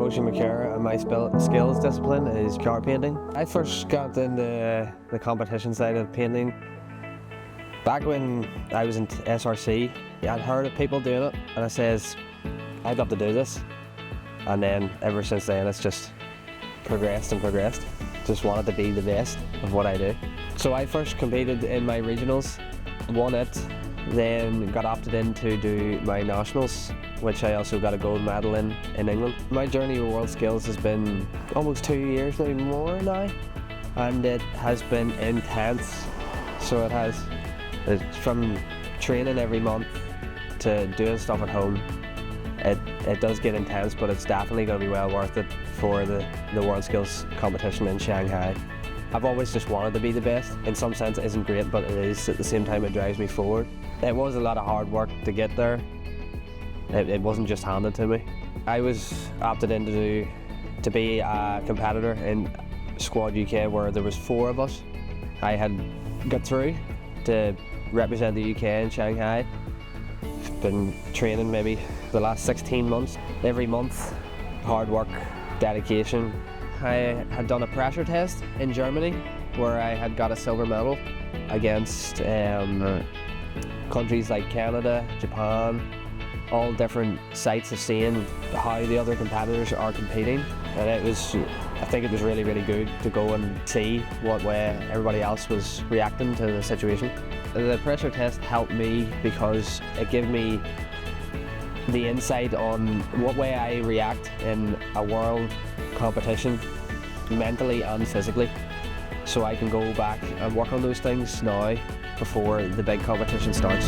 I'm Oisin McKerr and my skills discipline is car painting. I first got into the competition side of painting back when I was in SRC. I'd heard of people doing it and I says, I'd love to do this. And then ever since then it's just progressed and progressed. Just wanted to be the best of what I do. So I first competed in my regionals, won it, then got opted in to do my nationals, which I also got a gold medal in England. My journey with WorldSkills has been almost 2 years, maybe more now, and it has been intense. So it has, it's from training every month to doing stuff at home. It does get intense, but it's definitely going to be well worth it for the WorldSkills competition in Shanghai. I've always just wanted to be the best. In some sense it isn't great, but it is at the same time it drives me forward. It was a lot of hard work to get there. It wasn't just handed to me. I was opted in to be a competitor in Squad UK where there was 4 of us. I had got through to represent the UK in Shanghai. Been training maybe the last 16 months. Every month, hard work, dedication. I had done a pressure test in Germany where I had got a silver medal against countries like Canada, Japan, all different sites of seeing how the other competitors are competing. And I think it was really, really good to go and see what way everybody else was reacting to the situation. The pressure test helped me because it gave me the insight on what way I react in a world competition, mentally and physically. So I can go back and work on those things now before the big competition starts.